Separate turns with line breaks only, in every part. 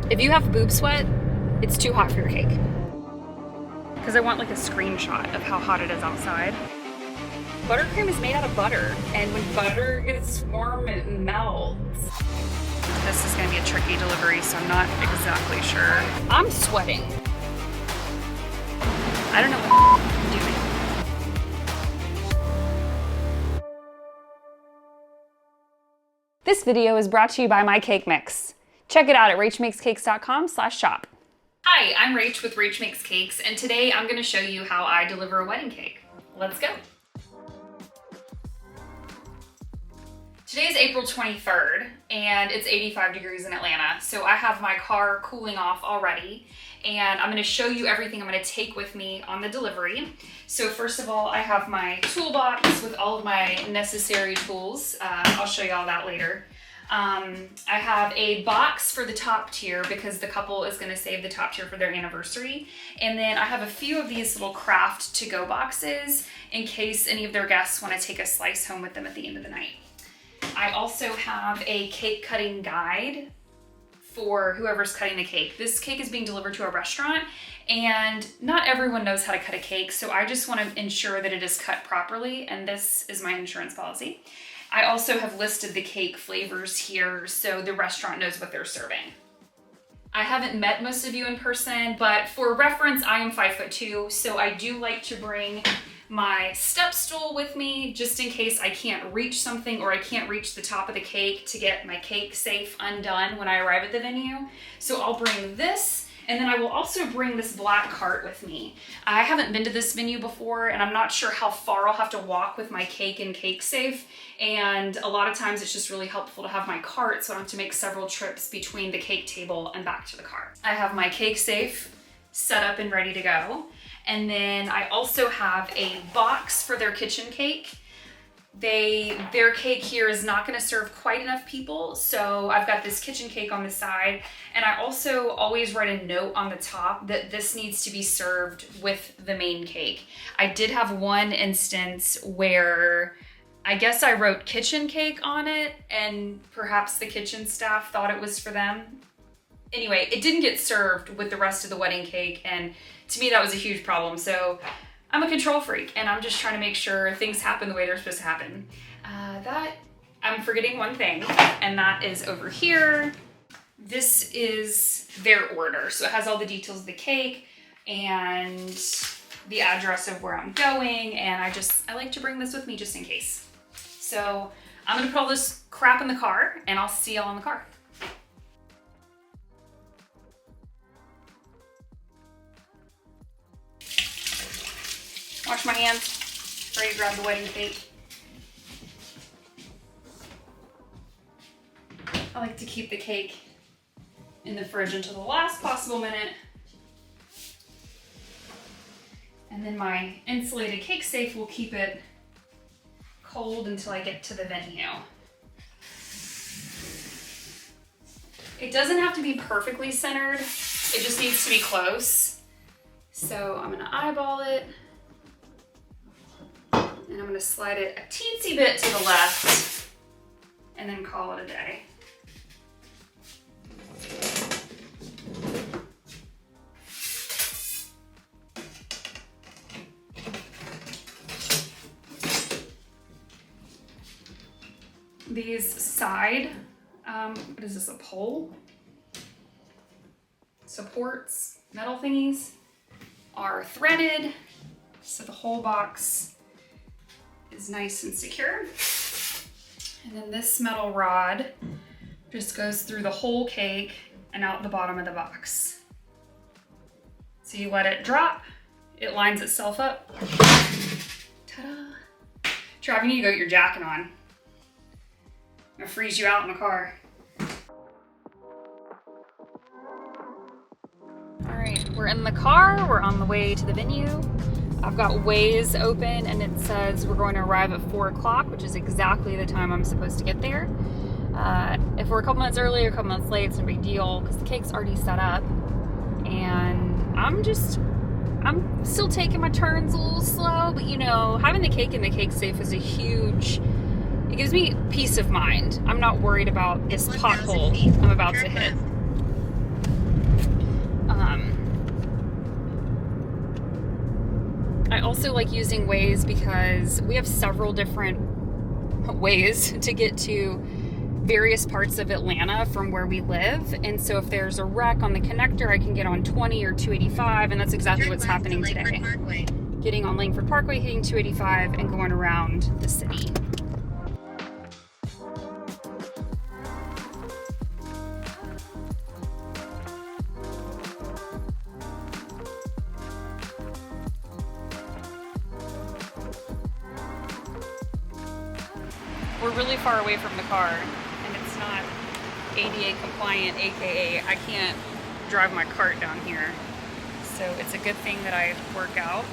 If you have boob sweat, it's too hot for your cake. Because I want like a screenshot of how hot it is outside. Buttercream is made out of butter, and when butter gets warm, it melts. This is gonna be a tricky delivery, so I'm not exactly sure. I'm sweating. I don't know what I'm doing. This video is brought to you by My Cake Mix. Check it out at rachmakescakes.com/shop. Hi, I'm Rach with Rach Makes Cakes, and today I'm gonna show you how I deliver a wedding cake. Let's go. Today is April 23rd, and it's 85 degrees in Atlanta, so I have my car cooling off already, and I'm gonna show you everything I'm gonna take with me on the delivery. So first of all, I have my toolbox with all of my necessary tools. I'll show you all that later. I have a box for the top tier because the couple is going to save the top tier for their anniversary. And then I have a few of these little craft to-go boxes in case any of their guests want to take a slice home with them at the end of the night. I also have a cake cutting guide for whoever's cutting the cake. This cake is being delivered to a restaurant, and not everyone knows how to cut a cake, so I just want to ensure that it is cut properly, and this is my insurance policy. I also have listed the cake flavors here so the restaurant knows what they're serving. I haven't met most of you in person, but for reference, I am 5'2", so I do like to bring my step stool with me just in case I can't reach something or I can't reach the top of the cake to get my cake safe undone when I arrive at the venue. So I'll bring this. And then I will also bring this black cart with me. I haven't been to this venue before, and I'm not sure how far I'll have to walk with my cake and cake safe. And a lot of times it's just really helpful to have my cart so I don't have to make several trips between the cake table and back to the car. I have my cake safe set up and ready to go. And then I also have a box for their kitchen cake. Their cake here is not gonna serve quite enough people, so I've got this kitchen cake on the side, and I also always write a note on the top that this needs to be served with the main cake. I did have one instance where I guess I wrote kitchen cake on it, and perhaps the kitchen staff thought it was for them. Anyway, it didn't get served with the rest of the wedding cake, and to me that was a huge problem. So I'm a control freak, and I'm just trying to make sure things happen the way they're supposed to happen. I'm forgetting one thing, and that is over here. This is their order. So it has all the details of the cake and the address of where I'm going, and I like to bring this with me just in case. So I'm gonna put all this crap in the car, and I'll see y'all in the car. Wash my hands, ready to grab the wedding cake. I like to keep the cake in the fridge until the last possible minute. And then my insulated cake safe will keep it cold until I get to the venue. It doesn't have to be perfectly centered, it just needs to be close. So I'm gonna eyeball it. And I'm gonna slide it a teensy bit to the left and then call it a day. These side, what is this, a pole? Supports, metal thingies, are threaded, so the whole box is nice and secure. And then this metal rod just goes through the whole cake and out the bottom of the box. So you let it drop, it lines itself up. Ta-da! Trav, you need to go get your jacket on. I'm gonna freeze you out in the car. All right, we're in the car, we're on the way to the venue. I've got Waze open, and it says we're going to arrive at 4 o'clock, which is exactly the time I'm supposed to get there. If we're a couple minutes early or a couple minutes late, it's no big deal because the cake's already set up. And I'm still taking my turns a little slow, but you know, having the cake in the cake safe is it gives me peace of mind. I'm not worried about this pothole I'm about to hit. also like using Waze because we have several different ways to get to various parts of Atlanta from where we live. And so if there's a wreck on the connector, I can get on 20 or 285, and that's exactly what's happening today. Getting on Langford Parkway, hitting 285, and going around the city. We're really far away from the car, and it's not ADA compliant, aka I can't drive my cart down here. So it's a good thing that I work out,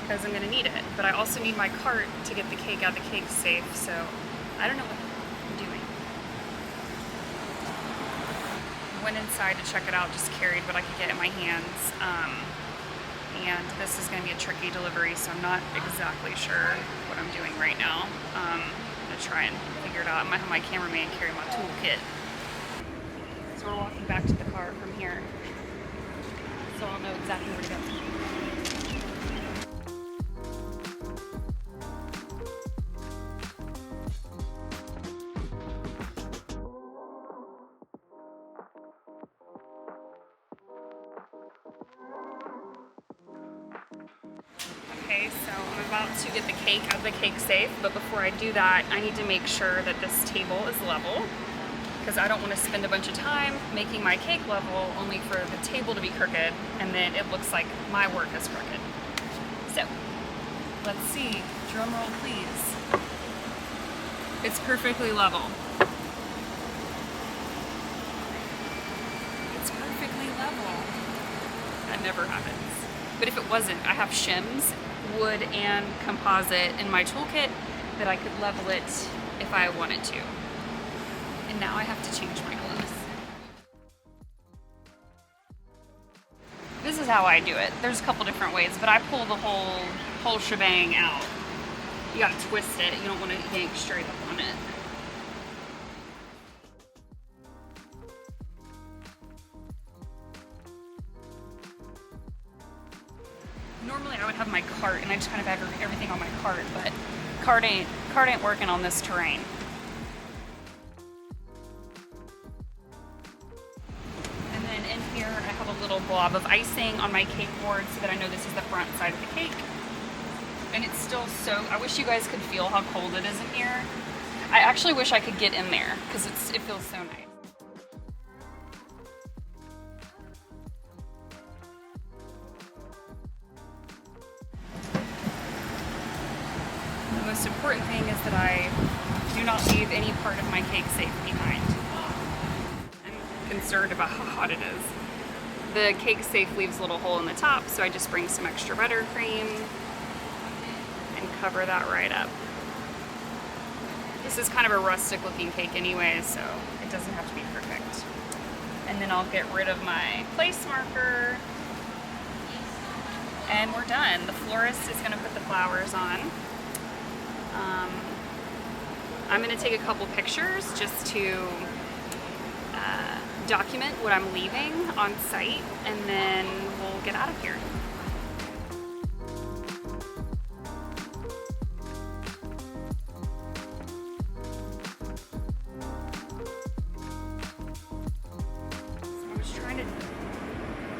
because I'm gonna need it. But I also need my cart to get the cake out of the cake safe, so I don't know what I'm doing. Went inside to check it out, just carried what I could get in my hands. And this is going to be a tricky delivery, so I'm not exactly sure what I'm doing right now. I'm going to try and figure it out. I might have my cameraman carry my toolkit. So we're walking back to the car from here, so I'll know exactly where to go. Okay, so I'm about to get the cake out of the cake safe, but before I do that, I need to make sure that this table is level, because I don't want to spend a bunch of time making my cake level only for the table to be crooked, and then it looks like my work is crooked. So, let's see. Drum roll, please. It's perfectly level. It's perfectly level. That never happens. But if it wasn't, I have shims, wood, and composite in my toolkit that I could level it if I wanted to. And now I have to change my gloves. This is how I do it. There's a couple different ways, but I pull the whole shebang out. You gotta twist it. You don't want to yank straight up on it. Normally I would have my cart, and I just kind of have everything on my cart, but cart ain't working on this terrain. And then in here I have a little blob of icing on my cake board so that I know this is the front side of the cake. And it's still so, I wish you guys could feel how cold it is in here. I actually wish I could get in there because it feels so nice. The most important thing is that I do not leave any part of my cake safe behind. I'm concerned about how hot it is. The cake safe leaves a little hole in the top, so I just bring some extra buttercream and cover that right up. This is kind of a rustic looking cake anyway, so it doesn't have to be perfect. And then I'll get rid of my place marker. And we're done. The florist is gonna put the flowers on. I'm going to take a couple pictures just to document what I'm leaving on site, and then we'll get out of here. So I was trying to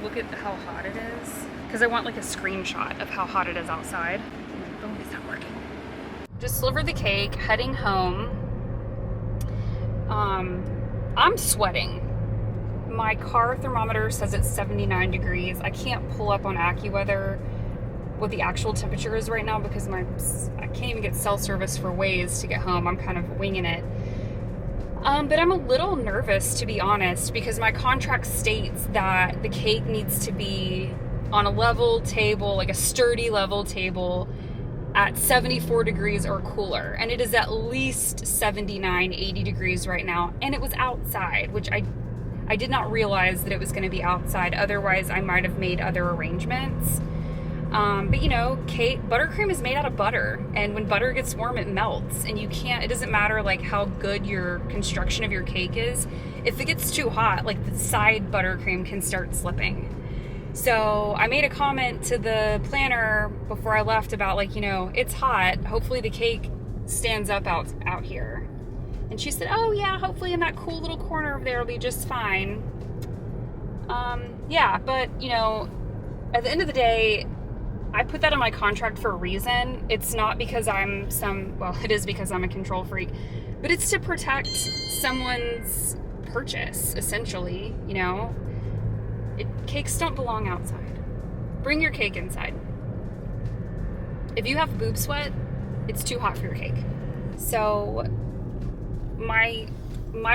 look at how hot it is, because I want like a screenshot of how hot it is outside. Boom, it's not working. Just delivered the cake, heading home. I'm sweating. My car thermometer says it's 79 degrees. I can't pull up on AccuWeather what the actual temperature is right now because I can't even get cell service for Waze to get home. I'm kind of winging it. But I'm a little nervous, to be honest, because my contract states that the cake needs to be on a level table, like a sturdy level table, at 74 degrees or cooler, and it is at least 79, 80 degrees right now, and it was outside, which I did not realize that it was going to be outside. Otherwise, I might have made other arrangements. But you know, buttercream is made out of butter, and when butter gets warm, it melts, and it doesn't matter like how good your construction of your cake is. If it gets too hot, like the side buttercream can start slipping. So I made a comment to the planner before I left about, like, you know, it's hot. Hopefully the cake stands up out here. And she said, oh yeah, hopefully in that cool little corner over there will be just fine. Yeah, but you know, at the end of the day, I put that in my contract for a reason. It's not because I'm well, it is because I'm a control freak, but it's to protect someone's purchase, essentially, you know. Cakes don't belong outside. Bring your cake inside. If you have boob sweat, it's too hot for your cake. So my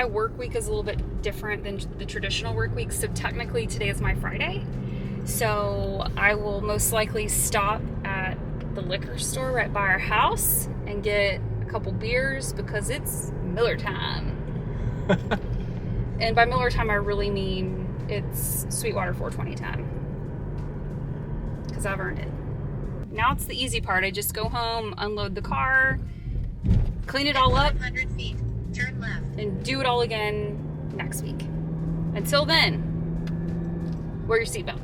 work week is a little bit different than the traditional work week. So technically today is my Friday. So I will most likely stop at the liquor store right by our house and get a couple beers because it's Miller time. And by Miller time, I really mean it's Sweetwater 420 time. Because I've earned it. Now it's the easy part. I just go home, unload the car, clean it all up,
500 feet, turn left,
and do it all again next week. Until then, wear your seatbelt.